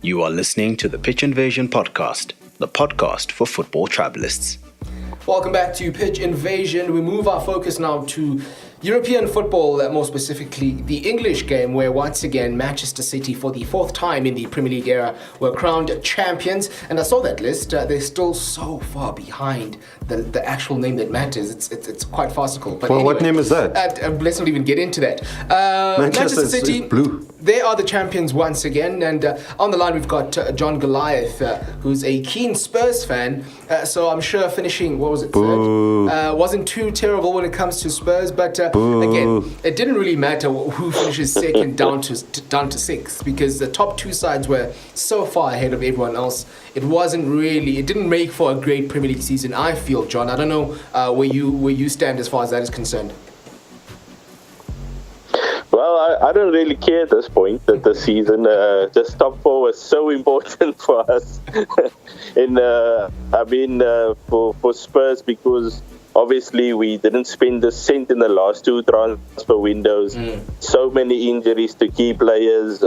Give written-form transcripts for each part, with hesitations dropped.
You are listening to the Pitch Invasion podcast, the podcast for football tribalists. Welcome back to Pitch Invasion. We move our focus now to European football, more specifically the English game, where once again Manchester City, for the fourth time in the Premier League era, were crowned champions. And I saw that list. They're still so far behind the actual name that matters. It's quite farcical. But well, anyway, what name is that? Let's not even get into that. Manchester City, blue. They are the champions once again. And on the line we've got John Goliath, who's a keen Spurs fan. So I'm sure finishing, what was it, third? Wasn't too terrible when it comes to Spurs, but again, it didn't really matter who finishes second down to sixth, because the top two sides were so far ahead of everyone else. It didn't make for a great Premier League season, I feel, John. I don't know where you stand as far as that is concerned. Well, I don't really care at this point that the season, just top four was so important for us. For Spurs, because obviously we didn't spend a cent in the last two transfer windows. So many injuries to key players.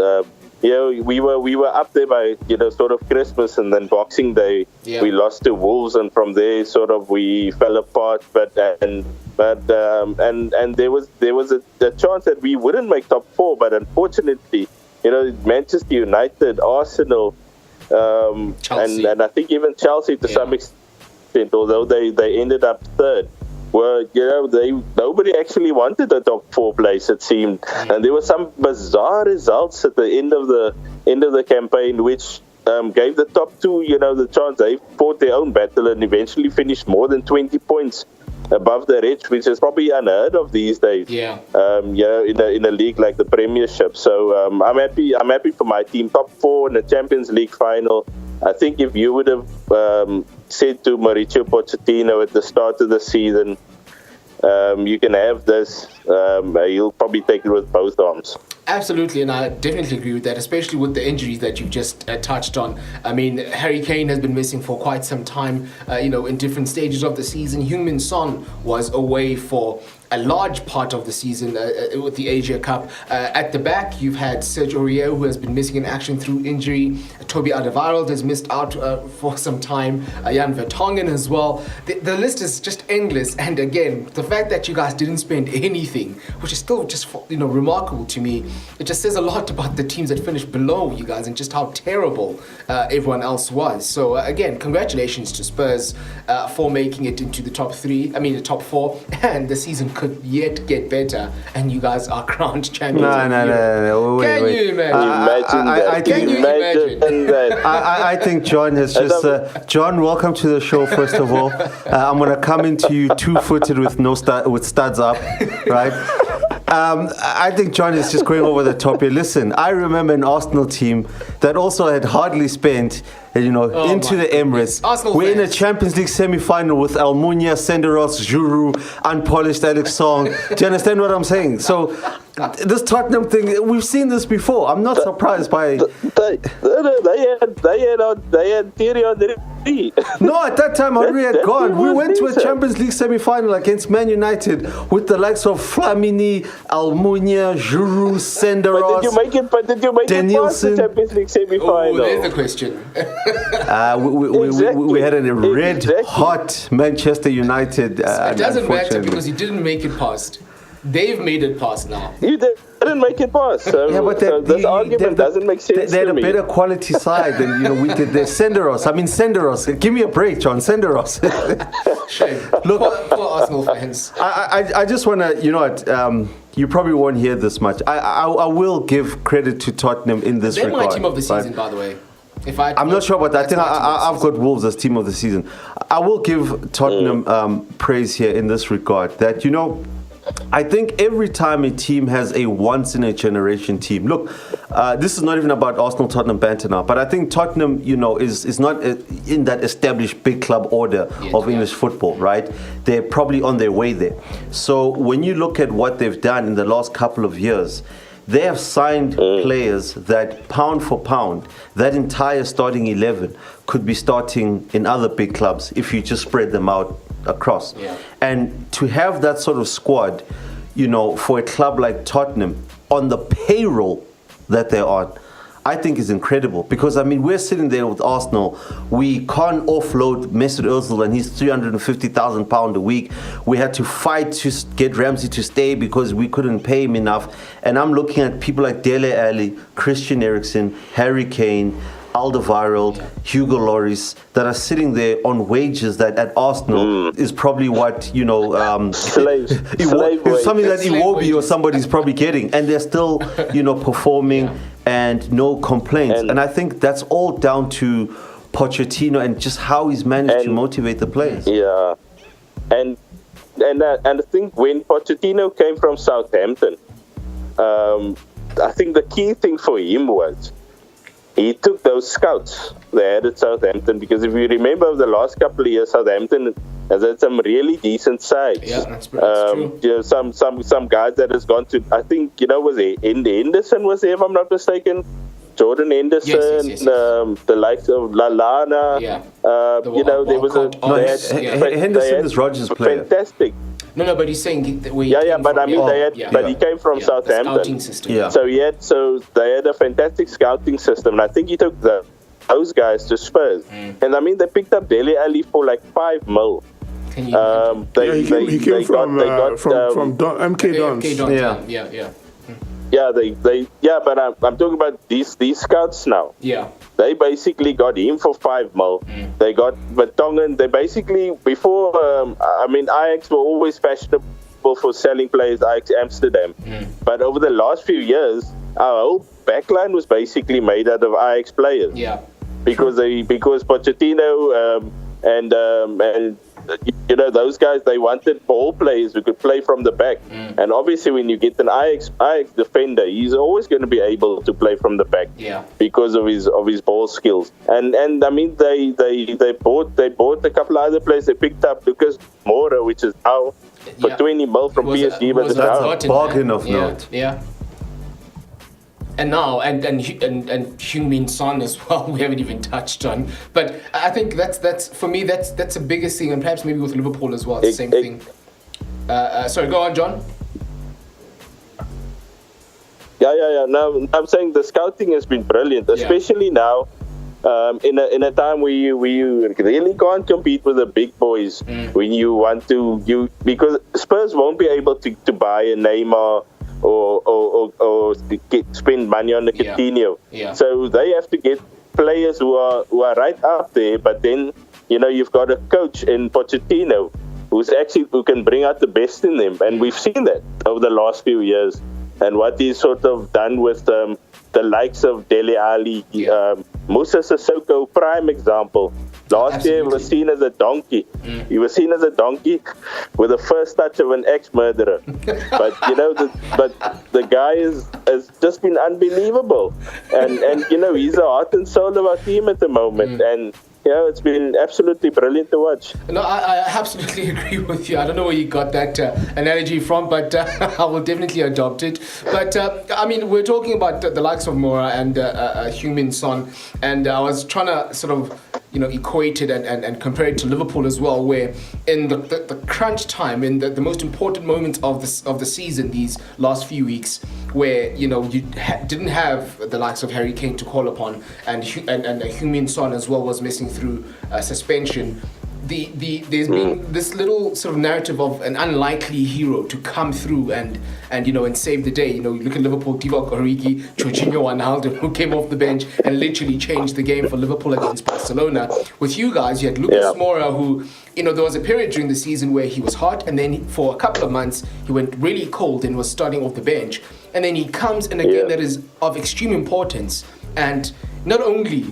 We were up there by sort of Christmas, and then Boxing Day we lost to Wolves, and from there sort of we fell apart. But there was a chance that we wouldn't make top four, but unfortunately, Manchester United, Arsenal, Chelsea. and I think even Chelsea to some extent, although they ended up third, were nobody actually wanted the top four place, it seemed, and there were some bizarre results at the end of the campaign which gave the top two the chance. They fought their own battle and eventually finished more than 20 points above the Rich, which is probably unheard of these days. In a league like the Premiership. So I'm happy for my team. Top four in the Champions League final. I think if you would have said to Mauricio Pochettino at the start of the season, you can have this, he'll probably take it with both arms. Absolutely, and I definitely agree with that, especially with the injuries that you've just touched on. I mean, Harry Kane has been missing for quite some time, in different stages of the season. Heung-min Son was away for a large part of the season with the Asia Cup. At the back, you've had Sergio Aurier, who has been missing in action through injury. Toby Alderweireld has missed out for some time. Jan Vertonghen as well. The list is just endless. And again, the fact that you guys didn't spend anything, which is still just remarkable to me, it just says a lot about the teams that finished below you guys and just how terrible everyone else was. So again, congratulations to Spurs for making it into the top four, and the season could yet get better, and you guys are crowned champions. No. Can you imagine? Can you imagine that? I think John has just... John, welcome to the show, first of all. I'm going to come into you two-footed with studs up, right? I think John is just going over the top here. Listen, I remember an Arsenal team that also had hardly spent, into the Emirates. We're in a Champions League semi-final with Almunia, Senderos, Giroud, unpolished Alex Song. Do you understand what I'm saying? So this Tottenham thing, we've seen this before. I'm not surprised by... They had Thierry Henry. No, at that time Henry had gone. We went to a Champions League semi-final against Man United with the likes of Flamini, Almunia, Giroud, Senderos, But did you make it past the Champions League semi-final? Oh, there's the question. We had a red-hot Manchester United. It doesn't matter because you didn't make it past. They've made it past now. You didn't make it past. So this argument doesn't make sense. They had to a me. better quality side than we did. Senderos. Give me a break, John. Senderos. Shame. Look, for Arsenal fans. I just want to, you probably won't hear this much. I will give credit to Tottenham in this regard. They're my team of the season, by the way. I'm not sure about that. I think I've got Wolves as team of the season. I will give Tottenham praise here in this regard. That, I think every time a team has a once-in-a-generation team. Look, this is not even about Arsenal-Tottenham banter now, but I think Tottenham, is not in that established big club order of English football, right? They're probably on their way there. So when you look at what they've done in the last couple of years, they have signed players that, pound for pound, that entire starting 11 could be starting in other big clubs if you just spread them out across. And to have that sort of squad, for a club like Tottenham on the payroll that they're on, I think is incredible. Because, I mean, we're sitting there with Arsenal. We can't offload Mesut Ozil and he's £350,000 a week. We had to fight to get Ramsey to stay because we couldn't pay him enough. And I'm looking at people like Dele Alli, Christian Eriksen, Harry Kane, Alderweireld, Hugo Lloris, that are sitting there on wages that at Arsenal is probably what, slave something that Slave Iwobi wages. or somebody's probably getting, and they're still, performing and no complaints. And I think that's all down to Pochettino and just how he's managed to motivate the players. Yeah, and I think when Pochettino came from Southampton, I think the key thing for him was he took those scouts they had at Southampton, because if you remember over the last couple of years, Southampton has had some really decent sides. Yeah, that's true. Some guys that has gone to, I think, was Henderson was there, if I'm not mistaken. Jordan Henderson, Yes. the likes of Lallana. Yeah. There was Henderson is Rodgers' player. Fantastic. No, but he's saying that we. But I mean, but he came from the Southampton. scouting system. Yeah. So they had a fantastic scouting system, and I think he took those guys to Spurs. And I mean, they picked up Dele Alli for like $5 million. Can you He came from MK Dons. But I'm talking about these scouts now. Yeah. They basically got him for $5 million. They got Vertonghen. They basically, before, Ajax were always fashionable for selling players, Ajax Amsterdam. But over the last few years, our whole backline was basically made out of Ajax players. Yeah. Because Pochettino and those guys, they wanted ball players who could play from the back. And obviously when you get an Ajax defender, he's always going to be able to play from the back. Yeah. Because of his ball skills. And I mean, they bought a couple of other players. They picked up Lucas Moura, which is now for $20 million from PSG, but That's a bargain of note. Yeah. And now, and Heung-min Son as well, we haven't even touched on. But I think that's for me, that's the biggest thing, and perhaps maybe with Liverpool as well, it's the same thing. Sorry, go on, John. Yeah. Now I'm saying the scouting has been brilliant, especially now. In a time where you really can't compete with the big boys when you want to, because Spurs won't be able to buy a Neymar or spend money on the Coutinho. Yeah. So they have to get players who are right up there, but then you've got a coach in Pochettino who can bring out the best in them, and we've seen that over the last few years, and what he's sort of done with the likes of Dele Alli, Musa Sissoko, prime example. Last year he was seen as a donkey. He was seen as a donkey with the first touch of an ex-murderer. But the guy has just been unbelievable, and he's the heart and soul of our team at the moment, and it's been absolutely brilliant to watch. No, I absolutely agree with you. I don't know where you got that analogy from, but I will definitely adopt it. But I mean, we're talking about the likes of Moura and Heung-min Son, and I was trying to sort of equate it and compare it to Liverpool as well, where in the crunch time, in the most important moments of the season, these last few weeks, where you didn't have the likes of Harry Kane to call upon, and Heung-min Son as well was missing through suspension. There's been this little sort of narrative of an unlikely hero to come through and save the day. You look at Liverpool, Divock Origi, Jorginho Wijnaldum, who came off the bench and literally changed the game for Liverpool against Barcelona. With you guys, you had Lucas Moura, who there was a period during the season where he was hot, and then for a couple of months he went really cold and was starting off the bench, and then he comes in a game that is of extreme importance and not only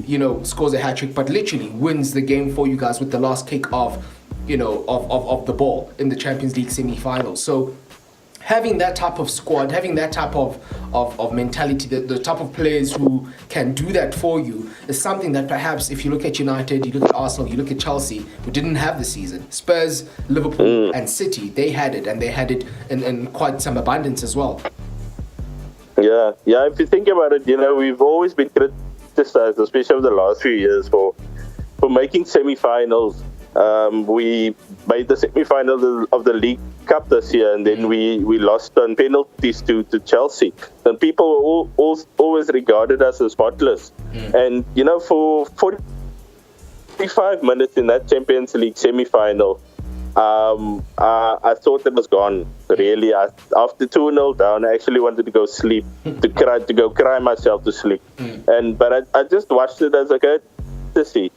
scores a hat-trick, but literally wins the game for you guys with the last kick of the ball in the Champions League semi-final. So having that type of squad, having that type of mentality, the type of players who can do that for you is something that perhaps if you look at United, you look at Arsenal, you look at Chelsea, who didn't have the season. Spurs, Liverpool and City, they had it, and they had it in quite some abundance as well. Yeah. If you think about it, we've always been criticized, especially over the last few years, for making semi-finals. We made the semi-final of the League Cup this year, and then we lost on penalties to Chelsea. And people were always regarded us as spotless. And, you know, for 45 minutes in that Champions League semi-final, I thought it was gone, really. After 2-0 down, I actually wanted to go sleep, to go cry myself to sleep. But I just watched it as a courtesy.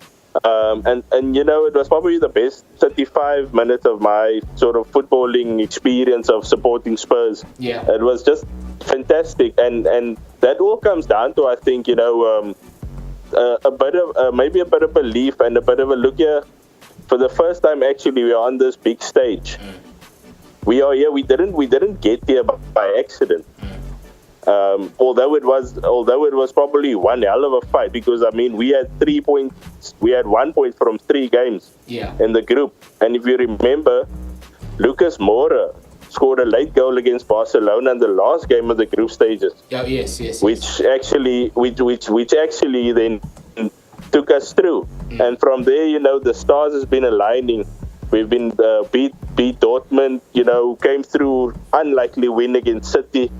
And you know, it was probably the best 35 minutes of my sort of footballing experience of supporting Spurs. Yeah. It was just fantastic. And that all comes down to, I think, you know, a bit of maybe a bit of belief and a bit of a look here. For the first time, actually, we are on this big stage. We are here. We didn't get here by accident. Although it was probably one hell of a fight, because I mean we had 3 points. We had 1 point from 3 games in the group. And if you remember, Lucas Moura scored a late goal against Barcelona in the last game of the group stages. Yes. Which actually then took us through. And from there, you know, the stars has been aligning. We've been beat Dortmund, you know, came through, unlikely win against City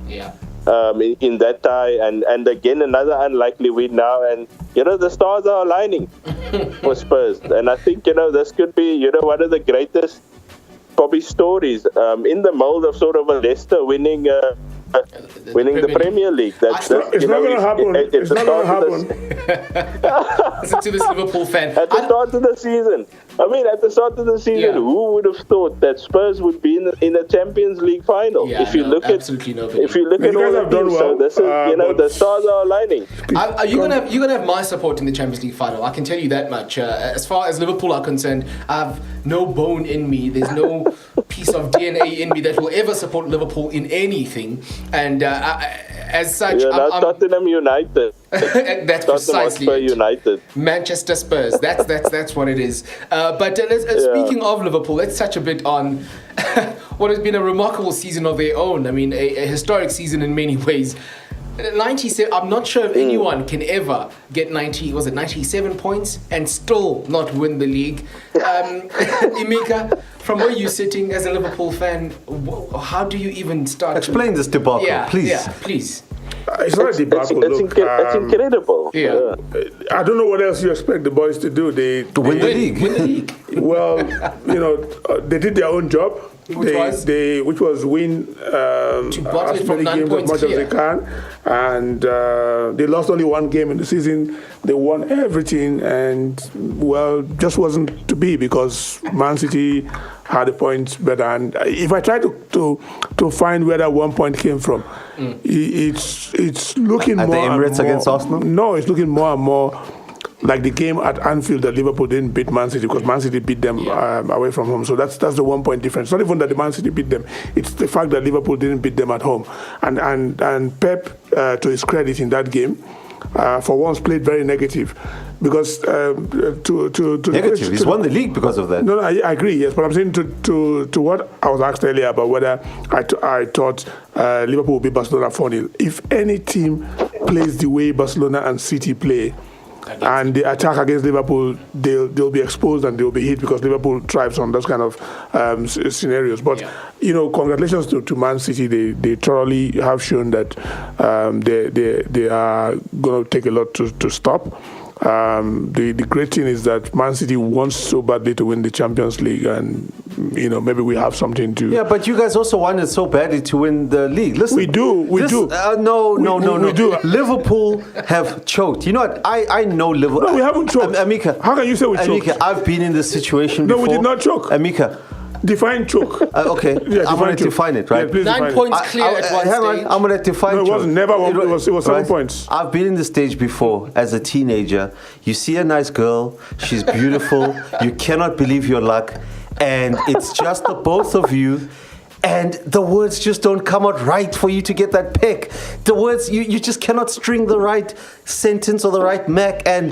in that tie, and again another unlikely win now, and you know, the stars are aligning for Spurs. And I think, you know, this could be, you know, one of the greatest probably stories in the mold of sort of a Leicester winning the Premier League. It's not going to happen. It's not going to happen. Listen to this Liverpool fan. At the start of the season. I mean, at the start of the season, who would have thought that Spurs would be in a Champions League final? If you look at all the teams, so this is, you know, the stars are aligning. Are you gonna have my support in the Champions League final? I can tell you that much. As far as Liverpool are concerned, I have no bone in me. There's no piece of DNA in me that will ever support Liverpool in anything. And as such, I'm Tottenham United. That's precisely it. United. Manchester Spurs. That's what it is. But speaking of Liverpool, let's touch a bit on what has been a remarkable season of their own. I mean, a historic season in many ways. 97. I'm not sure if anyone can ever get 97 points and still not win the league. Emeka, from where you're sitting as a Liverpool fan, how do you even start? Explain this debacle, please. Yeah, please. It's not a debacle. It's incredible. Yeah. I don't know what else you expect the boys to do. To win the league. Win the league. Well, you know, they did their own job. Which was win as many games as much as they can, and they lost only one game in the season. They won everything, and well, just wasn't to be, because Man City had the points better. And if I try to find where that 1 point came from, it's looking at more the Emirates and more, against Arsenal. No, it's looking more and more like the game at Anfield that Liverpool didn't beat Man City, because Man City beat them away from home. So that's the 1 point difference. It's not even that the Man City beat them; it's the fact that Liverpool didn't beat them at home. And Pep, to his credit in that game, for once played very negative, because negative. He's won the league because of that. No, I agree. Yes, but I'm saying to what I was asked earlier about whether I thought Liverpool would beat Barcelona 4-0. If any team plays the way Barcelona and City play, and the attack against Liverpool, they'll be exposed and they'll be hit, because Liverpool thrives on those kind of scenarios. But you know, congratulations to Man City. They thoroughly have shown that they are going to take a lot to stop. The great thing is that Man City wants so badly to win the Champions League, and you know, maybe we have something to. Yeah, but you guys also wanted so badly to win the league. Listen, we do. No. We do. Liverpool have choked. You know what? I know Liverpool. No, we haven't choked. Emeka, how can you say we choked? Emeka, I've been in this situation before. No, we did not choke. Emeka. Define choke. Okay, I'm going to define it, right? Yeah, 9 points clear at one stage. I'm going to define choke. No, it wasn't. Never. It was 7 points. I've been in this stage before as a teenager. You see a nice girl, she's beautiful, you cannot believe your luck, and it's just the both of you, And the words just don't come out right for you to get that pick. The words, you just cannot string the right sentence or the right Mac, and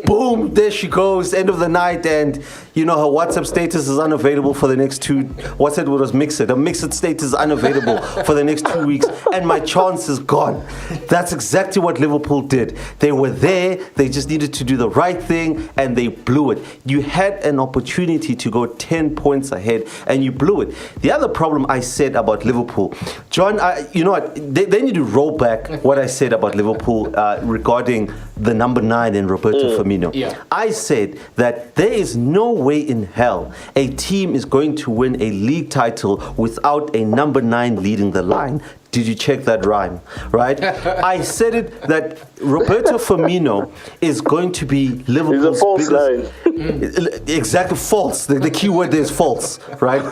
boom, there she goes, end of the night, and her WhatsApp status is unavailable for the next a Mixed status is unavailable for the next 2 weeks, and my chance is gone. That's exactly what Liverpool did. They were there, they just needed to do the right thing, and they blew it. You had an opportunity to go 10 points ahead, and you blew it. The other problem I said about Liverpool, John, you know what? They need to roll back what I said about Liverpool regarding the number 9 in Roberto Firmino. Yeah. I said that there is no way in hell a team is going to win a league title without a number 9 leading the line. Did you check that rhyme? Right? I said it that Roberto Firmino is going to be Liverpool's He's a false biggest. Exactly, false. The key word there is false, right?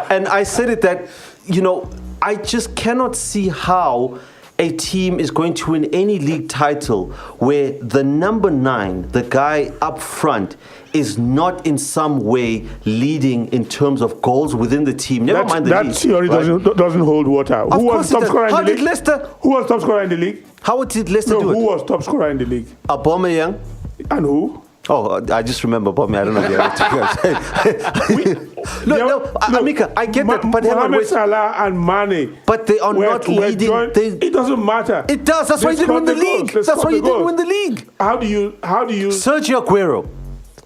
And I said it that, I just cannot see how a team is going to win any league title where the number 9, the guy up front, is not in some way leading in terms of goals within the team. Never mind the league. That theory doesn't hold water. Who was top scorer in the league? Who was top scorer in the league? How did Leicester do it? Who was top scorer in the league? Aubameyang. And who? Oh, I just remember Aubameyang. I don't know the other two guys. Emeka, I get that, but Mohamed Salah and Mane. But they are not leading. It doesn't matter. It does. That's why you didn't win the league. That's why you didn't win the league. How do you? Sergio Aguero.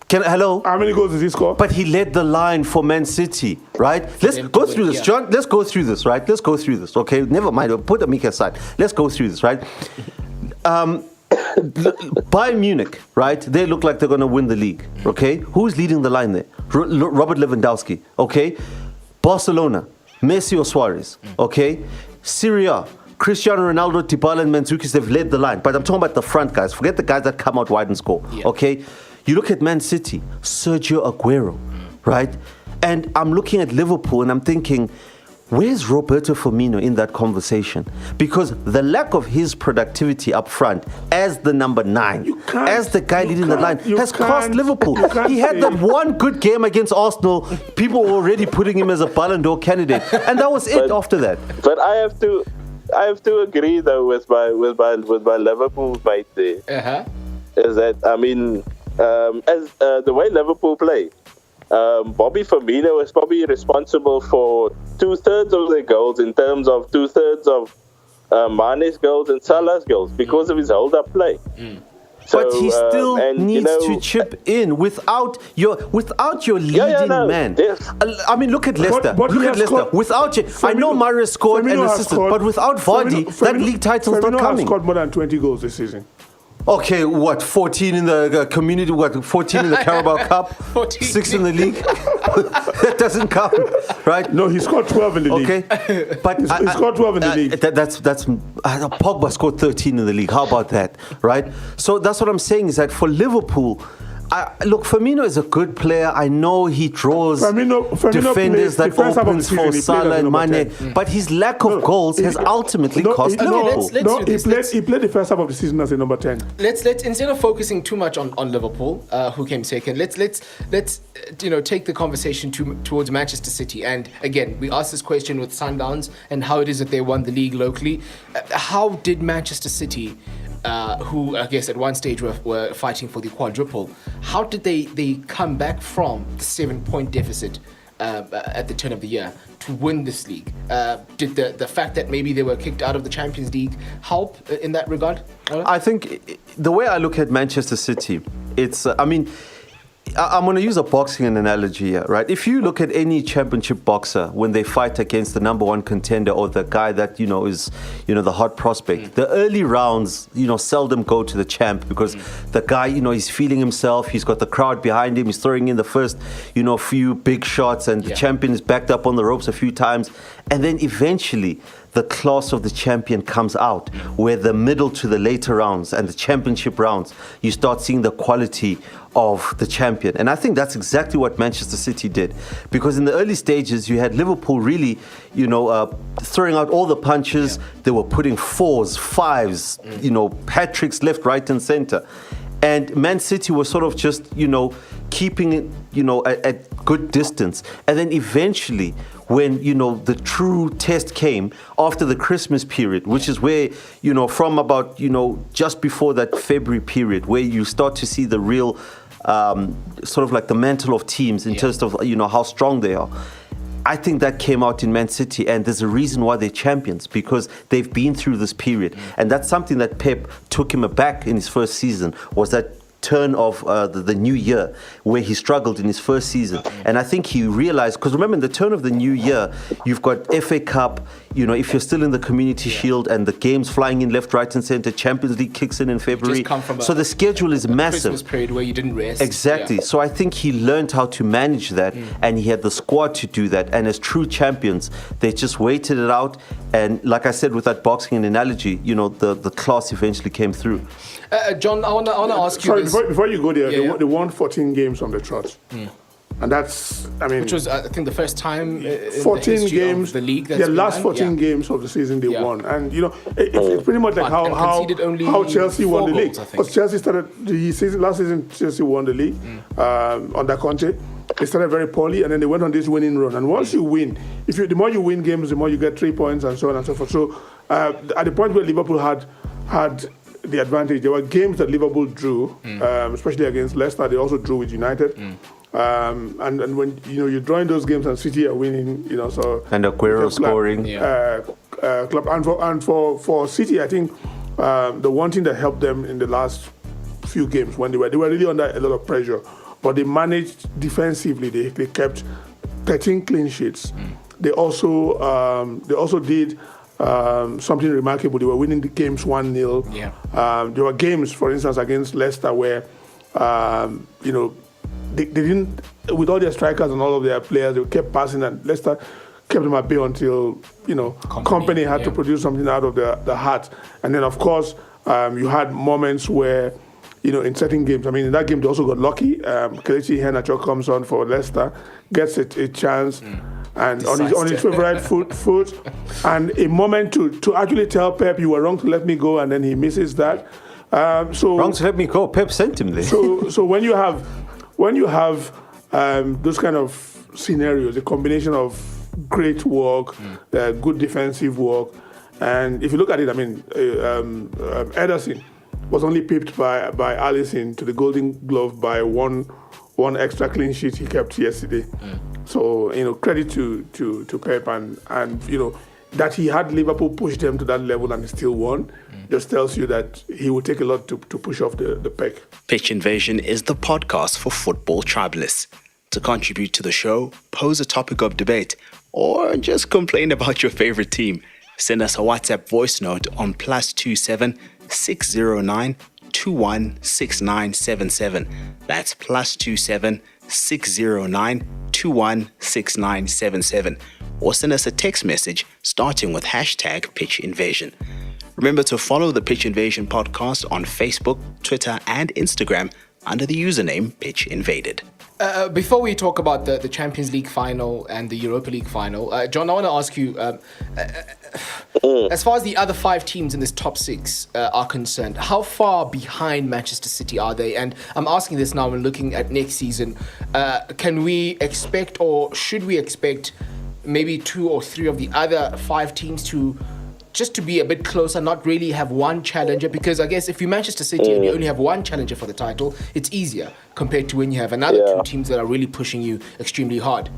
Hello? How many goals did he score? But he led the line for Man City, right? Let's go through this, John. Let's go through this, right? Let's go through this, okay? Never mind. Put Emeka aside. Let's go through this, right? Bayern Munich, right? They look like they're going to win the league, okay? Who's leading the line there? Robert Lewandowski, okay? Barcelona, Messi or Suarez, okay? Serie A, Cristiano Ronaldo, Dybala and Mandzukic, they've led the line. But I'm talking about the front guys. Forget the guys that come out wide and score, okay? You look at Man City, Sergio Aguero, right? And I'm looking at Liverpool and I'm thinking, where's Roberto Firmino in that conversation? Because the lack of his productivity up front as the number 9, as the guy leading the line, has cost Liverpool. He had that one good game against Arsenal. People were already putting him as a Ballon d'Or candidate. And that was it after that. But I have to agree though with my Liverpool mate there. Is that as the way Liverpool play, Bobby Firmino is probably responsible for 2/3 of their goals in terms of 2/3 of Mane's goals and Salah's goals because of his hold-up play. So, but he still needs to chip in without your leading man. I mean, look at Leicester. Look at Leicester. Without you, I know Mahrez scored and assisted, but without Vardy, that league title's not coming. Firmino scored more than 20 goals this season. Okay, 14 in the community, 14 in the Carabao Cup, 6 in the league. That doesn't count, right? No, he scored 12 in the league. Okay, but he scored 12 in the league. That's Pogba scored 13 in the league. How about that, right? So that's what I'm saying is that for Liverpool, look, Firmino is a good player. I know he draws defenders that opens for Salah and Mane, but his lack of goals has ultimately cost Liverpool. He played the first half of the season as a number 10. Let's instead of focusing too much on Liverpool, who came second, let's take the conversation towards Manchester City. And again, we asked this question with Sundowns and how it is that they won the league locally. How did Manchester City, who I guess at one stage were fighting for the quadruple, how did they come back from the 7-point deficit at the turn of the year to win this league? Did the fact that maybe they were kicked out of the Champions League help in that regard? I think the way I look at Manchester City, it's, I'm going to use a boxing analogy here, right? If you look at any championship boxer when they fight against the number 1 contender or the guy that, is, the hot prospect, the early rounds, seldom go to the champ because the guy, he's feeling himself. He's got the crowd behind him. He's throwing in the first, few big shots and the champion is backed up on the ropes a few times. And then eventually the class of the champion comes out, where the middle to the later rounds and the championship rounds, you start seeing the quality of the champion. And I think that's exactly what Manchester City did. Because in the early stages, you had Liverpool really, throwing out all the punches. They were putting 4s, 5s, hat tricks left, right and center. And Man City was sort of just, keeping it, at good distance. And then eventually, when, the true test came after the Christmas period, which is where, from about, just before that February period, where you start to see the real, sort of like the mantle of teams in terms of, how strong they are. I think that came out in Man City, and there's a reason why they're champions, because they've been through this period. And that's something that Pep took him aback in his first season, was that turn of the new year, where he struggled in his first season. And I think he realized, because remember, in the turn of the new year, you've got FA Cup, if you're still in the Community Shield, and the games flying in left, right and centre, Champions League kicks in February. So the schedule is massive. Christmas period where you didn't rest. Exactly. So I think he learned how to manage that, and he had the squad to do that. And as true champions, they just waited it out. And like I said, with that boxing analogy, the class eventually came through. John, I want to ask you this. Before you go there, they won 14 games on the trot. And that's, which was, I think, the first time 14 games, of the league. Their last 14 games of the season they won. And, it's pretty much like how Chelsea won the league. Because Chelsea started last season, Chelsea won the league under Conte. They started very poorly, and then they went on this winning run. And once you win, the more you win games, the more you get 3 points, and so on and so forth. So at the point where Liverpool had the advantage, there were games that Liverpool drew, especially against Leicester. They also drew with United. And when you're drawing those games and City are winning, so and Aguero scoring. Club and for City, I think the one thing that helped them in the last few games when they were really under a lot of pressure, but they managed defensively. They kept 13 clean sheets. They also did something remarkable. They were winning the games 1-0. There were games, for instance, against Leicester where they didn't, with all their strikers and all of their players, they kept passing, and Leicester kept them at bay until Company had to produce something out of the hat. And then, of course, you had moments where, in certain games, in that game they also got lucky. Kelechi Iheanacho comes on for Leicester, gets a chance, and on his favorite foot, and a moment to actually tell Pep, you were wrong to let me go, and then he misses that. Wrong to let me go. Pep sent him there. So when you have those kind of scenarios, a combination of great work, good defensive work, and if you look at it, Ederson was only pipped by Alisson to the Golden Glove by one extra clean sheet he kept yesterday. So credit to Pep and that he had Liverpool push them to that level and he still won. Just tells you that he will take a lot to push off the peg. Pitch Invasion is the podcast for football tribalists. To contribute to the show, pose a topic of debate, or just complain about your favorite team, send us a WhatsApp voice note on +27 609 216977. That's +27 609 216977. Or send us a text message starting with #Pitch Invasion. Remember to follow the Pitch Invasion podcast on Facebook, Twitter, and Instagram under the username Pitch Invaded. Before we talk about the Champions League final and the Europa League final, John, I want to ask you, as far as the other 5 teams in this top 6 are concerned, how far behind Manchester City are they? And I'm asking this now when looking at next season. Can we expect, or should we expect, maybe 2 or 3 of the other 5 teams to be a bit closer, not really have one challenger? Because I guess if you're Manchester City and you only have one challenger for the title, it's easier compared to when you have another 2 teams that are really pushing you extremely hard.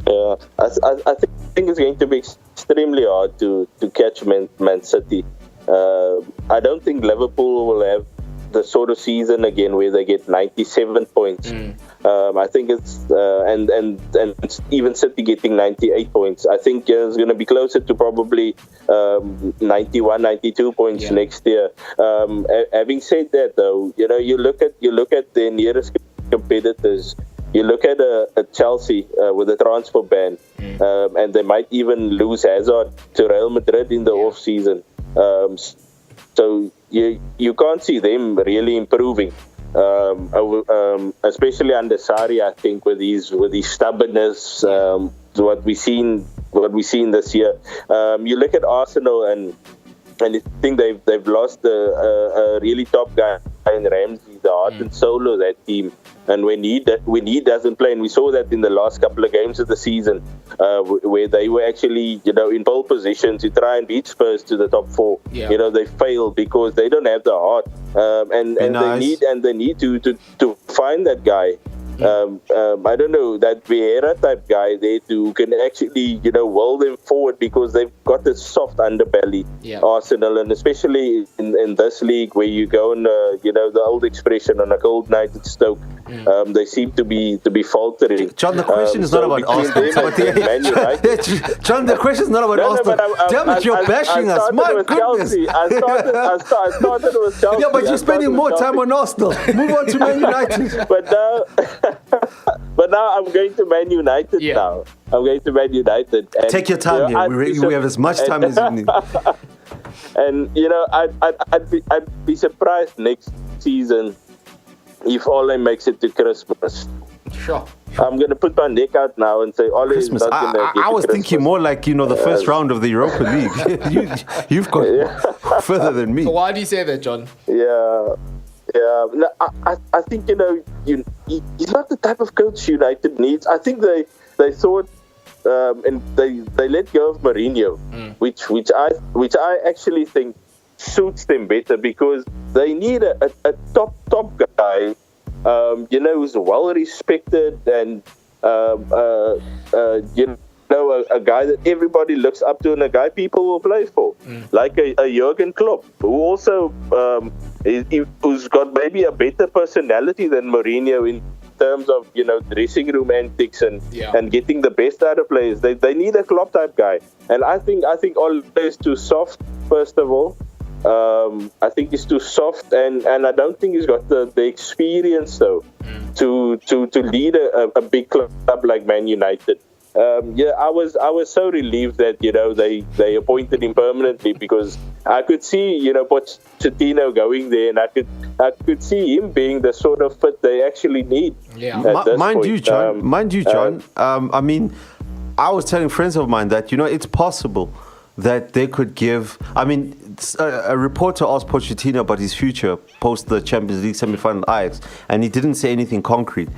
Yeah, I think it's going to be extremely hard to catch Man City. I don't think Liverpool will have the sort of season again where they get 97 points. I think it's and even City getting 98 points. I think it's going to be closer to probably 91, 92 points next year. Having said that, though, you look at the nearest competitors. You look at a Chelsea with a transfer ban, and they might even lose Hazard to Real Madrid in the off season. So you can't see them really improving, especially under Sarri. I think with his stubbornness, what we seen this year. You look at Arsenal and I think they've lost a really top guy Ramsey, the heart and soul of that team. And when he doesn't play, and we saw that in the last couple of games of the season, where they were actually, in pole position to try and beat Spurs to the top 4. Yeah. They failed because they don't have the heart, and they need to find that guy. I don't know, that Vieira type guy there who can actually, will them forward, because they've got this soft underbelly, Arsenal, and especially in this league where you go on, the old expression, on a cold night at Stoke, they seem to be faltering. John, the question is not about Arsenal. John, the question is not about Arsenal. Damn it, you're bashing us. My goodness. I started with Chelsea. Yeah, but you're spending more time on Arsenal. Move on to Man United. But now I'm going to Man United now. I'm going to Man United. And, take your time here. We have as much time as you need. And, I'd be surprised next season if Ole makes it to Christmas. Sure. I'm going to put my neck out now and say Ole is not going to get I was Christmas. thinking more like, the first round of the Europa League. You've got further than me. So why do you say that, John? Yeah. No, I think, he's not the type of coach United needs. I think they thought, and they let go of Mourinho, which I actually think suits them better, because they need a top guy, who's well respected, and a guy that everybody looks up to, and a guy people will play for, like a Jurgen Klopp, who also who's got maybe a better personality than Mourinho in terms of dressing room antics and getting the best out of players. They need a Klopp type guy, and I think Ole is too soft. First of all, I think he's too soft, and I don't think he's got the experience though to lead a big club like Man United. I was so relieved that they appointed him permanently, because I could see Pochettino going there, and I could see him being the sort of fit they actually need. Mind you, John. I mean, I was telling friends of mine that it's possible that they could give. I mean, a reporter asked Pochettino about his future post the Champions League semi-final Ajax, and he didn't say anything concrete.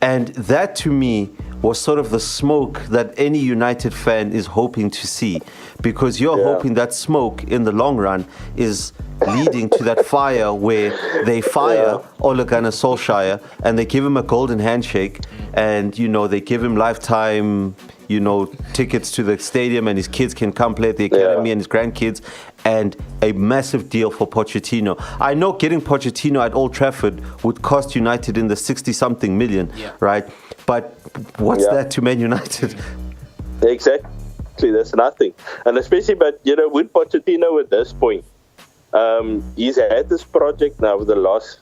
And that, to me, was sort of the smoke that any United fan is hoping to see, because you're hoping that smoke in the long run is leading to that fire where they fire Ole Gunnar Solskjaer and they give him a golden handshake, and they give him lifetime tickets to the stadium, and his kids can come play at the academy, and his grandkids, and a massive deal for Pochettino. I know getting Pochettino at Old Trafford would cost United in the 60-something million, right? But what's that to Man United? Exactly, that's nothing. And especially, with Pochettino at this point, he's had this project now for the last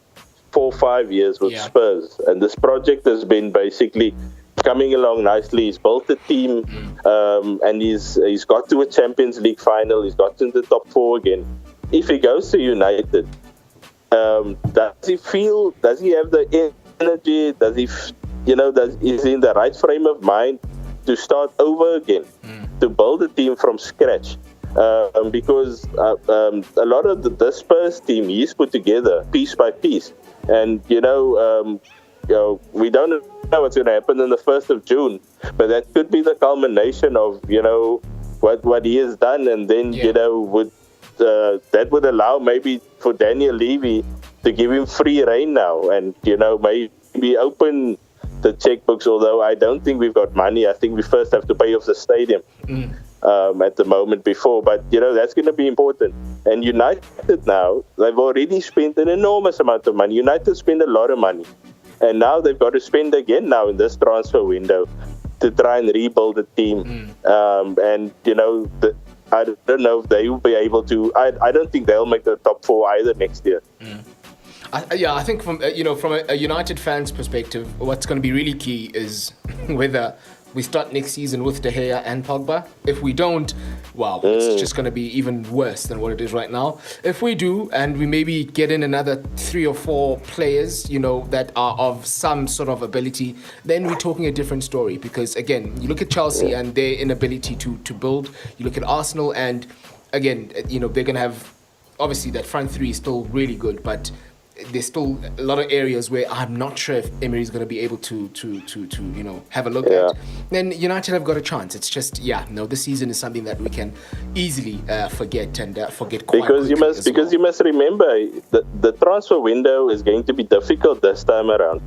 4 or 5 years with Spurs, and this project has been basically coming along nicely. He's built a team, and he's got to a Champions League final. He's got into the top 4 again. If he goes to United, does he have the energy? Does he, is he in the right frame of mind to start over again, to build a team from scratch? Because a lot of the Spurs team he's put together piece by piece, and we don't know what's going to happen on the 1st of June, but that could be the culmination of what he has done, and then that would allow maybe for Daniel Levy to give him free rein now, and maybe open the checkbooks. Although I don't think we've got money. I think we first have to pay off the stadium at the moment before, but that's going to be important. And United now, they've already spent an enormous amount of money. United spend a lot of money. And now they've got to spend again now in this transfer window to try and rebuild the team. And, I don't know if they will be able to. I don't think they'll make the top 4 either next year. I think from a United fan's perspective, what's going to be really key is whether we start next season with De Gea and Pogba. If we don't, it's just going to be even worse than what it is right now. If we do, and we maybe get in another 3 or 4 players, that are of some sort of ability, then we're talking a different story. Because again, you look at Chelsea and their inability to build. You look at Arsenal, and again, they're going to have, obviously that front 3 is still really good, but there's still a lot of areas where I'm not sure if Emery's going to be able to have a look at, then United have got a chance. It's just this season is something that we can easily forget quite because you must remember the transfer window is going to be difficult this time around.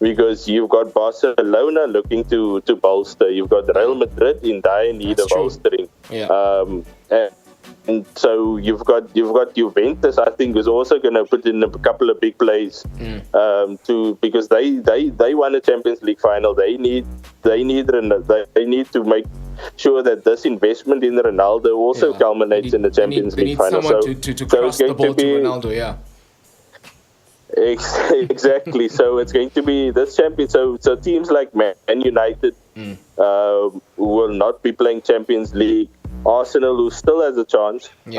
Because you've got Barcelona looking to bolster, you've got Real Madrid in dire need of bolstering. And so you've got Juventus, I think, is also going to put in a couple of big plays because they won a Champions League final. They need to make sure that this investment in Ronaldo also culminates in the Champions League final. So to cross the ball to Ronaldo, Exactly. So it's going to be this champion. So teams like Man United will not be playing Champions League. Arsenal, who still has a chance in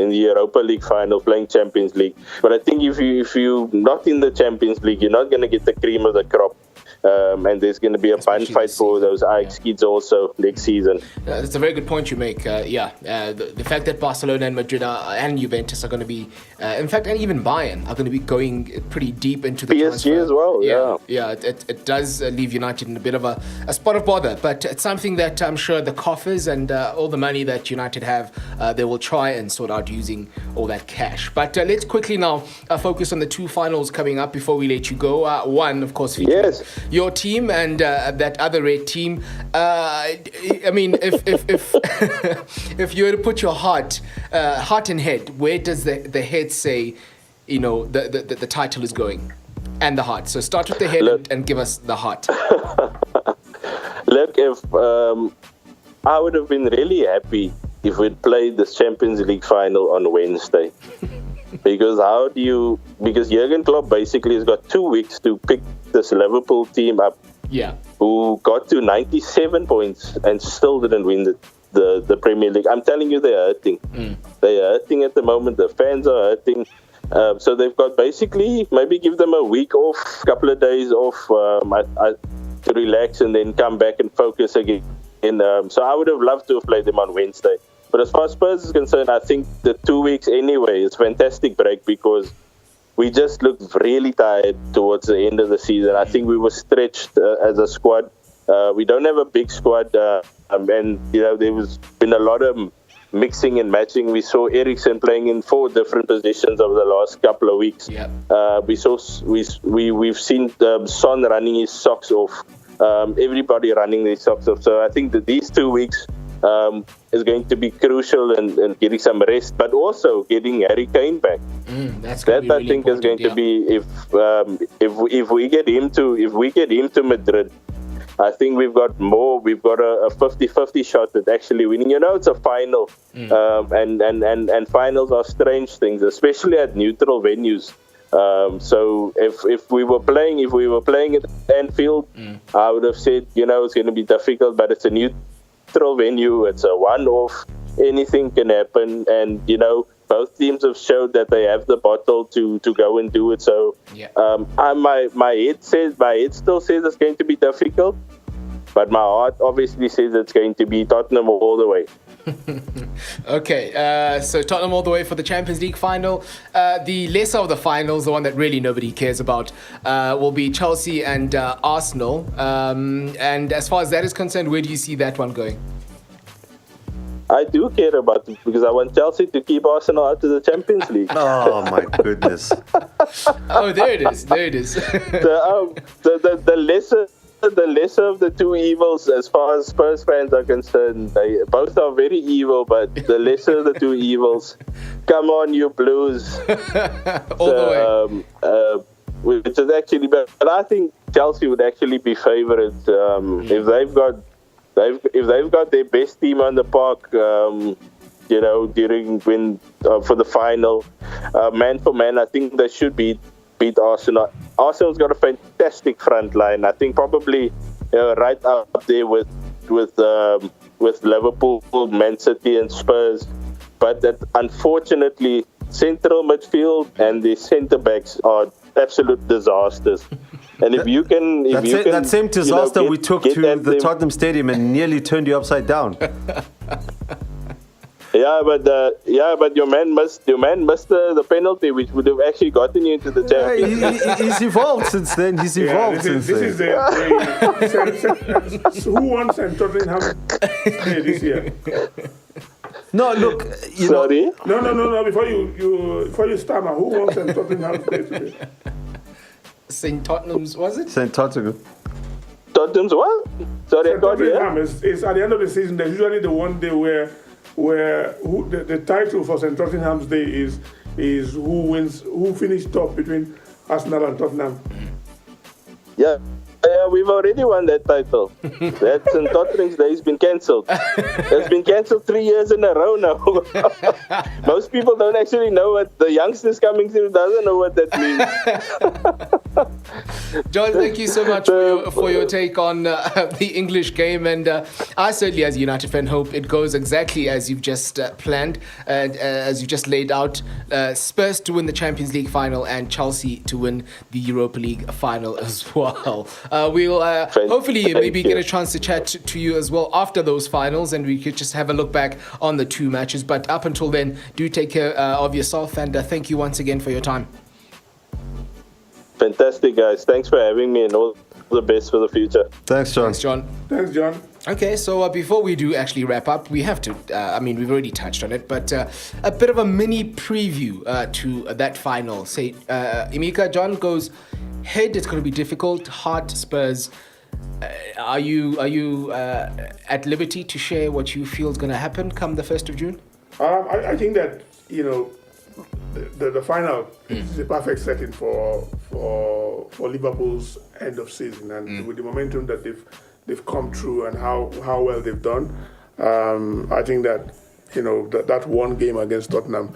the Europa League final, playing Champions League. But I think if you're not in the Champions League, you're not going to get the cream of the crop. And there's going to be a bun fight for those Ajax kids also next season. That's a very good point you make. The fact that Barcelona and Madrid and Juventus are going to be, in fact, and even Bayern are going to be going pretty deep into the PSG transfer. as well. It does leave United in a bit of a spot of bother, but it's something that I'm sure the coffers and all the money that United have, they will try and sort out using all that cash. But let's quickly now focus on the two finals coming up before we let you go. One, of course, featuring your team and that other red team. I mean, if if you were to put your heart and head, where does the head say, the title is going, and the heart? So start with the head and give us the heart. Look, if I would have been really happy if we'd played this Champions League final on Wednesday. Because Jurgen Klopp basically has got 2 weeks to pick this Liverpool team up, who got to 97 points and still didn't win the Premier League. I'm telling you, they're hurting. They're hurting at the moment. The fans are hurting. So they've got basically maybe give them a week off, a couple of days off to relax and then come back and focus again. So I would have loved to have played them on Wednesday. But as far as Spurs is concerned, I think the 2 weeks anyway is a fantastic break because we just looked really tired towards the end of the season. I think we were stretched as a squad. We don't have a big squad, and there was been a lot of mixing and matching. We saw Eriksen playing in 4 different positions over the last couple of weeks. We've seen Son running his socks off. Everybody running their socks off. So I think that these 2 weeks is going to be crucial and getting some rest, but also getting Harry Kane back. That I think is going to be if we get him to Madrid. I think we've got a 50-50 shot at actually winning. It's a final, and finals are strange things, especially at neutral venues. So if we were playing at Anfield, I would have said it's going to be difficult, but it's a neutral venue. It's a one-off. Anything can happen, and both teams have showed that they have the bottle to go and do it. So my head still says it's going to be difficult, but my heart obviously says it's going to be Tottenham all the way. Okay, so Tottenham all the way for the Champions League final. The lesser of the finals, the one that really nobody cares about, will be Chelsea and Arsenal. And as far as that is concerned, where do you see that one going? I do care about it because I want Chelsea to keep Arsenal out of the Champions League. Oh my goodness! Oh, there it is. The lesser of the two evils, as far as Spurs fans are concerned, they both are very evil. But the lesser of the two evils, come on, you Blues! All the way. Which is actually, but I think Chelsea would actually be favourites if they've got their best team on the park. During for the final, man for man, I think they should beat Arsenal. Arsenal's got a fantastic front line. I think probably right up there with Liverpool, Man City, and Spurs. But that unfortunately, central midfield and the centre backs are absolute disasters. And that same disaster we took to the Tottenham Stadium and nearly turned you upside down. but your man missed the penalty, which would have actually gotten you into the Champions. He's evolved since then. This is who won St. Tottenham this year? No, look. Sorry? No. Before you stammer, who won St. Tottenham's Day today? St. Tottenham's, was it? St. Tottenham. Tottenham's what? Sorry, I got you. It's at the end of the season. There's usually the one day where the title for St. Tottenham's Day is who finished top between Arsenal and Tottenham. Yeah, we've already won that title. That St. Tottenham's Day has been cancelled. It's been cancelled 3 years in a row now. Most people don't actually know what the youngsters coming through doesn't know what that means. John, thank you so much for your take on the English game, and I certainly, as a United fan, hope it goes exactly as you've just planned and as you just laid out. Spurs to win the Champions League final and Chelsea to win the Europa League final as well. We'll hopefully maybe get a chance to chat to you as well after those finals, and we could just have a look back on the two matches. But up until then, do take care of yourself, and thank you once again for your time. Fantastic, guys. Thanks for having me, and all the best for the future. Thanks, John. Thanks, John. Okay, so before we do actually wrap up, we have to, we've already touched on it, but a bit of a mini preview to that final. Say, Emeka, John goes head, it's going to be difficult. Heart, Spurs. Are you at liberty to share what you feel is going to happen come the 1st of June? I think that, the final is the perfect setting for Liverpool's end of season, and with the momentum that they've come through and how well they've done, I think that that one game against Tottenham,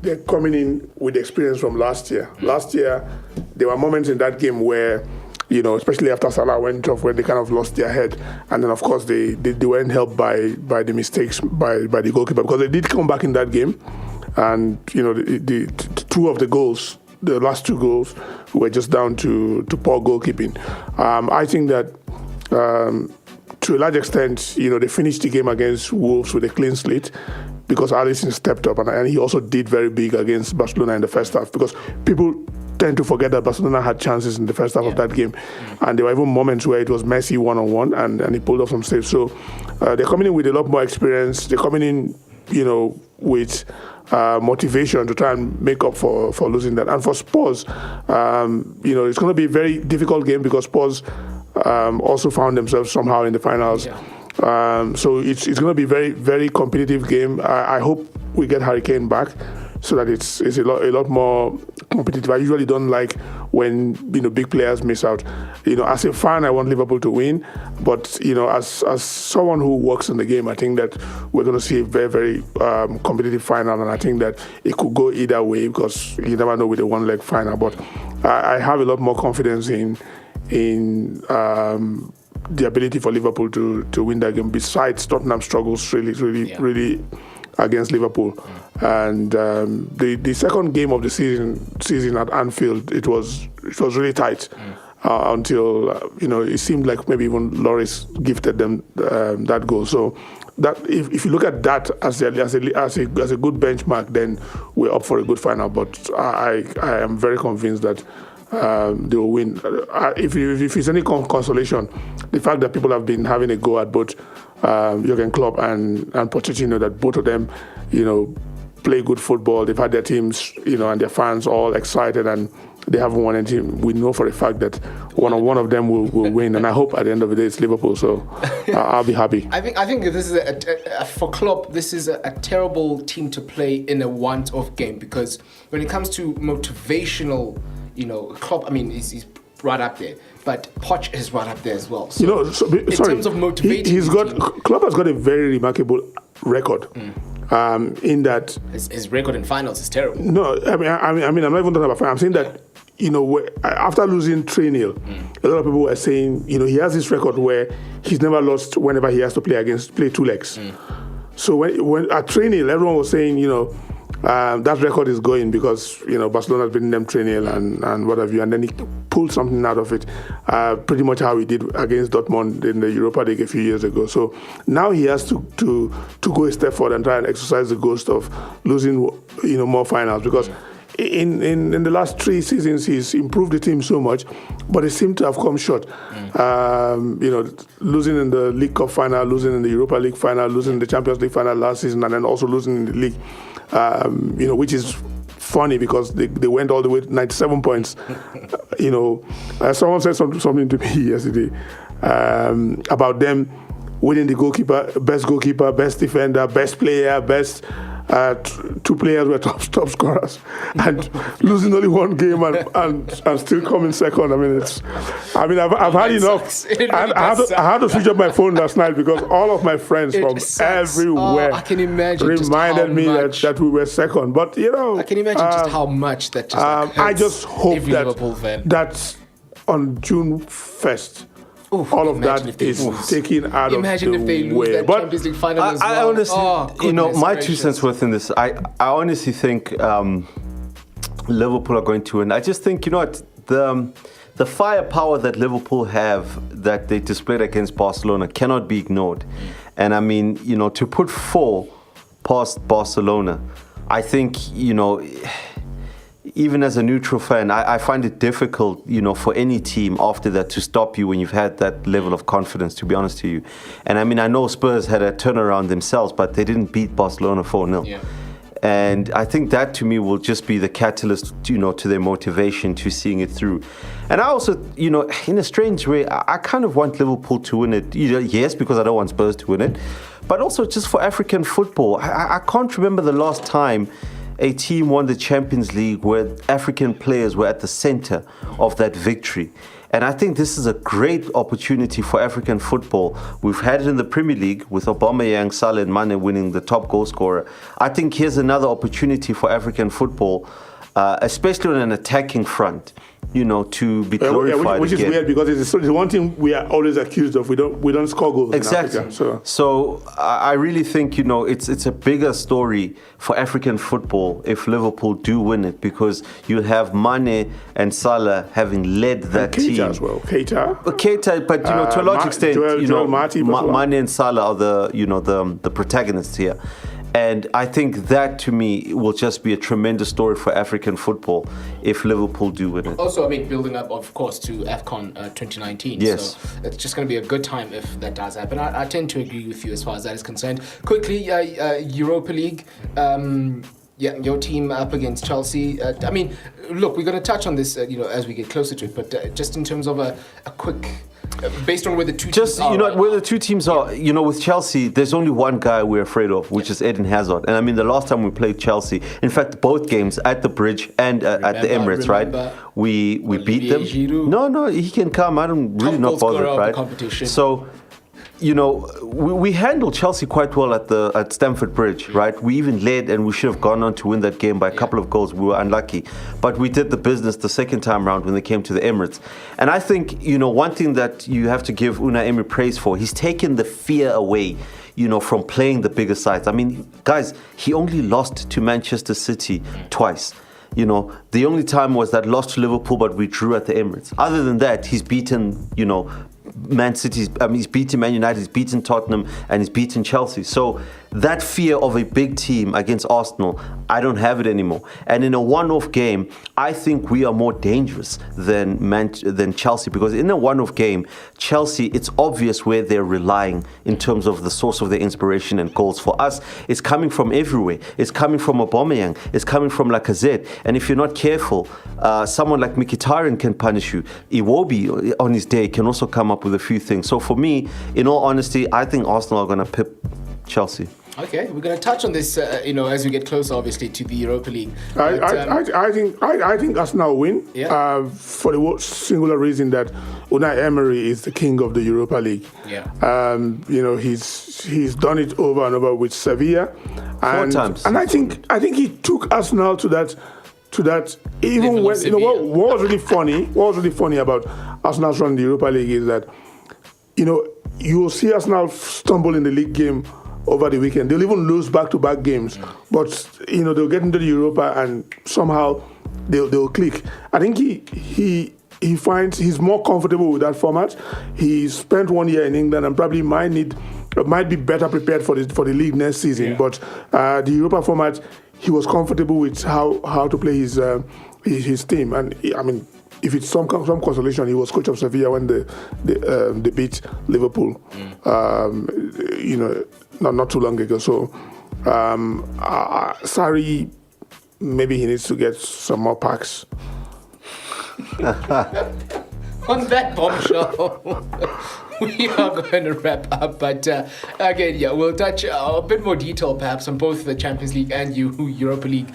they're coming in with experience from last year. Last year, there were moments in that game where, especially after Salah went off, where they kind of lost their head, and then of course they weren't helped by the mistakes by the goalkeeper, because they did come back in that game. And the two of the goals, the last two goals, were just down to poor goalkeeping. I think that to a large extent, they finished the game against Wolves with a clean slate, because Alisson stepped up, and he also did very big against Barcelona in the first half, because people tend to forget that Barcelona had chances in the first half of that game, and there were even moments where it was Messi one-on-one, and he pulled off some saves. So they're coming in with a lot more experience. They're coming in, with motivation to try and make up for losing that. And for Spurs, it's going to be a very difficult game, because Spurs also found themselves somehow in the finals. So it's going to be a very, very competitive game. I hope we get Harry Kane back, so that it's a lot more competitive. I usually don't like when big players miss out. As a fan, I want Liverpool to win, but as someone who works in the game, I think that we're going to see a very, very competitive final, and I think that it could go either way, because you never know with a one-leg final. But I have a lot more confidence in the ability for Liverpool to win that game. Besides Tottenham struggles really against Liverpool. And the second game of the season at Anfield, it was really tight until it seemed like maybe even Lloris gifted them that goal. So that if you look at that as a good benchmark, then we're up for a good final. But I am very convinced that they will win. If it's any consolation, the fact that people have been having a go at both Jurgen Klopp and Pochettino, that both of them, play good football. They've had their teams, and their fans all excited, and they haven't won anything. We know for a fact that one of them will win, and I hope at the end of the day it's Liverpool. So I'll be happy. I think this is for Klopp. This is a terrible team to play in a one-off game, because when it comes to motivational, Klopp, he's right up there, but Poch is right up there as well. So in terms of motivating, Klopp has got a very remarkable record. In that his record in finals is terrible. No, I'm not even talking about finals. I'm saying that after losing 3-0, a lot of people were saying he has this record where he's never lost whenever he has to play two legs. So when at 3-0, everyone was saying that record is going because Barcelona has beaten them 3-0 and what have you, and then he pull something out of it, pretty much how he did against Dortmund in the Europa League a few years ago. So now he has to go a step forward and try and exercise the ghost of losing, more finals, because in the last 3 seasons he's improved the team so much, but they seem to have come short. Losing in the League Cup final, losing in the Europa League final, losing in the Champions League final last season, and then also losing in the league. Which is funny because they went all the way to 97 points. Someone said something to me yesterday about them winning the goalkeeper, best defender, best player, best 2 players were top scorers, and losing only 1 game and still coming second. I've had enough. I had to switch up my phone last night because all of my friends from everywhere I can imagine reminded me that we were second. But I can imagine just how much that just I just hope that on June 1st. All of that is taken out of the way. Imagine if they lose that Champions League final as well. I honestly, my 2 cents worth in this. I honestly think Liverpool are going to win. I just think, the firepower that Liverpool have that they displayed against Barcelona cannot be ignored. And to put 4 past Barcelona, I think, even as a neutral fan, I find it difficult, for any team after that to stop you when you've had that level of confidence, to be honest to you. And I know Spurs had a turnaround themselves, but they didn't beat Barcelona 4-0. Yeah. And I think that to me will just be the catalyst, to their motivation to seeing it through. And I also, in a strange way, I kind of want Liverpool to win it. Yes, because I don't want Spurs to win it, but also just for African football. I can't remember the last time a team won the Champions League where African players were at the center of that victory. And I think this is a great opportunity for African football. We've had it in the Premier League with Aubameyang, Salah and Mane winning the top goal scorer. I think here's another opportunity for African football, especially on an attacking front, to be glorified which again. is weird because it's one thing we are always accused of. We don't score goals exactly. in Africa. So I really think it's a bigger story for African football if Liverpool do win it, because you'll have Mane and Salah having led that team. Keita as well. Keita, but to a large extent, Mane and Salah are the protagonists here. And I think that, to me, will just be a tremendous story for African football if Liverpool do win it. Also, building up, of course, to AFCON 2019. Yes. So it's just going to be a good time if that does happen. I tend to agree with you as far as that is concerned. Quickly, Europa League. Your team up against Chelsea. Look, we're going to touch on this, as we get closer to it. But just in terms of a quick... based on where the two teams are. Where the two teams are, with Chelsea, there's only one guy we're afraid of, which is Eden Hazard. And the last time we played Chelsea, in fact, both games at the Bridge and at the Emirates, right? We beat them. Giroud. No, he can come. I'm really not bothered, right? So, we handled Chelsea quite well at Stamford Bridge, right? We even led, and we should have gone on to win that game by a couple of goals. We were unlucky, but we did the business the second time round when they came to the Emirates. And I think one thing that you have to give Unai Emery praise for, he's taken the fear away, from playing the bigger sides. Guys, he only lost to Manchester City twice. The only time was that loss to Liverpool, but we drew at the Emirates. Other than that, he's beaten, Man City, he's beaten Man United, he's beaten Tottenham, and he's beaten Chelsea. So that fear of a big team against Arsenal, I don't have it anymore. And in a one-off game, I think we are more dangerous than Chelsea, because in a one-off game, Chelsea, it's obvious where they're relying in terms of the source of their inspiration and goals. For us, it's coming from everywhere. It's coming from Aubameyang, it's coming from Lacazette. And if you're not careful, someone like Mkhitaryan can punish you. Iwobi, on his day, can also come up with a few things. So for me, in all honesty, I think Arsenal are going to pip Chelsea. Okay, we're going to touch on this, as we get closer, obviously, to the Europa League. I think Arsenal win. Yeah. For the singular reason that Unai Emery is the king of the Europa League. Yeah. He's done it over and over with Sevilla, and 4 times. And I think he took Arsenal to that. Even when what was really funny about Arsenal's run in the Europa League is that you will see Arsenal stumble in the league game over the weekend. They'll even lose back-to-back games, but they'll get into the Europa and somehow they'll click. I think he he finds he's more comfortable with that format. He spent 1 year in England and probably might be better prepared for the league next season. Yeah. But the Europa format, he was comfortable with how to play his team. And I mean, if it's some consolation, he was coach of Sevilla when they beat Liverpool. Not too long ago. So Sarri, maybe he needs to get some more packs. On that bombshell, we are going to wrap up. But again, we'll touch a bit more detail perhaps on both the Champions League and Europa League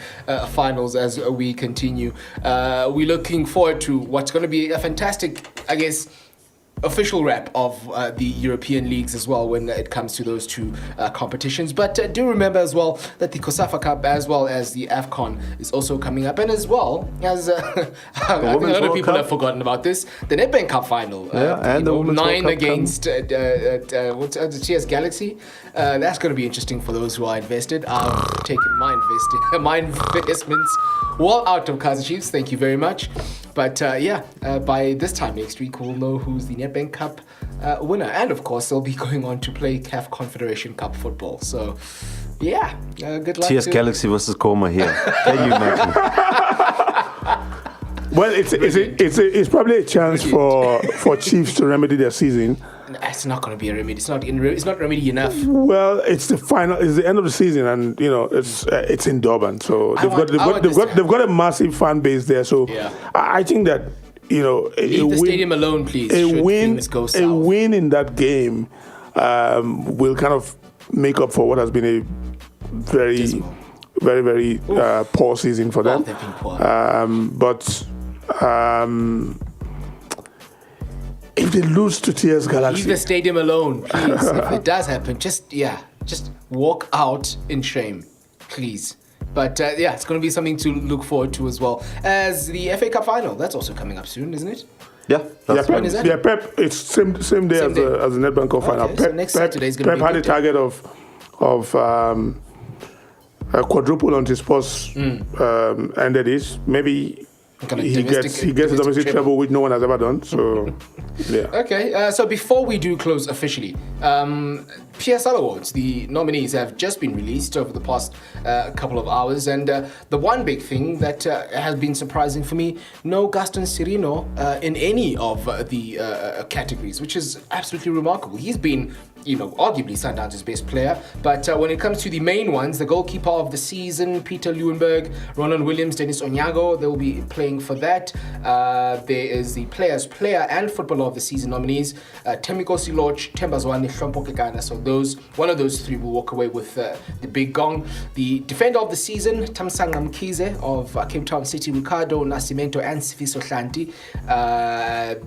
finals as we continue. We're looking forward to what's going to be a fantastic, I guess, official wrap of the European leagues as well when it comes to those two competitions. But do remember as well that the COSAFA Cup as well as the AFCON is also coming up, and as well as I think a lot of people have forgotten about this, the Nedbank Cup final. And the Women's 9 World Cup against the TS Galaxy. That's going to be interesting for those who are invested. I've taken my investments well out of Kaizer Chiefs. Thank you very much. But by this time next week, we'll know who's the Nedbank Cup winner. And of course, they'll be going on to play CAF Confederation Cup football. So, good luck. TS Galaxy versus Coma here. Can you imagine? Well, it's probably a chance for Chiefs to remedy their season. It's not going to be a remedy. It's not remedy enough. Well, it's the final. It's the end of the season, and it's in Durban, so they've got a massive fan base there. So I think that leave the stadium alone, please. A win in that game will kind of make up for what has been a very, very, very poor season for them. They've been poor. If they lose to TS Galaxy, leave the stadium alone, please. If it does happen, just walk out in shame, please. But it's going to be something to look forward to as well as the FA Cup final. That's also coming up soon, isn't it? Yeah. When is that? Yeah, Pep. It's same day as the Nedbank Cup final. So next Saturday is going to be Pep had a target of a quadruple on his Spurs ended it. Maybe he gets a domestic treble, which no one has ever done. So, yeah. Okay, so before we do close officially, PSL Awards, the nominees have just been released over the past couple of hours, and the one big thing that has been surprising for me, no Gaston Sirino in any of the categories, which is absolutely remarkable. He's been arguably Sundown's best player. But when it comes to the main ones, the goalkeeper of the season, Peter Lewinberg, Ronan Williams, Dennis Onyago, they will be playing for that. There is the player's player and footballer of the season nominees, Temiko Siloch, Tembazwane, Hlompo Kekana. So one of those three will walk away with the big gong. The defender of the season, Tamsanga Mkhize of Cape Town City, Ricardo Nascimento and Sifiso Hlanti.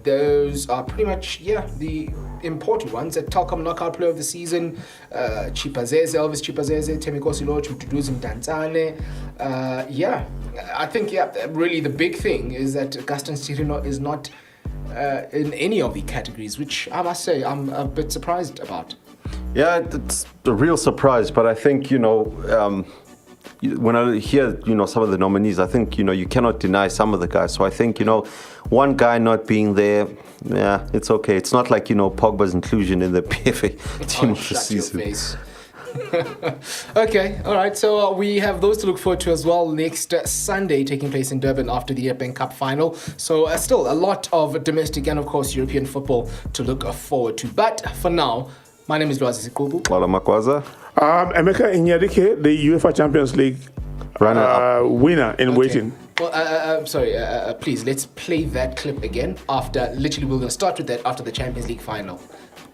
Those are pretty much, the important ones. At Telkom Knockout Player of the Season, Elvis Chipazeze, Temiko Siloch, Mduduzi Mdantsane. I think, really the big thing is that Gaston Sirino is not in any of the categories, which I must say I'm a bit surprised about. Yeah, it's a real surprise, but I think, when I hear, some of the nominees, I think, you cannot deny some of the guys. So I think, one guy not being there, it's okay. It's not like, Pogba's inclusion in the PFA team of the season. Your face. Okay, all right. So we have those to look forward to as well next Sunday, taking place in Durban after the Nedbank Cup final. So still a lot of domestic and, of course, European football to look forward to. But for now, my name is Lwazi. Wala Makwaza. Emeka Xola, the UEFA Champions League winner in waiting. Well, I'm sorry. Please, let's play that clip again. We're going to start with that after the Champions League final.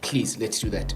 Please, let's do that.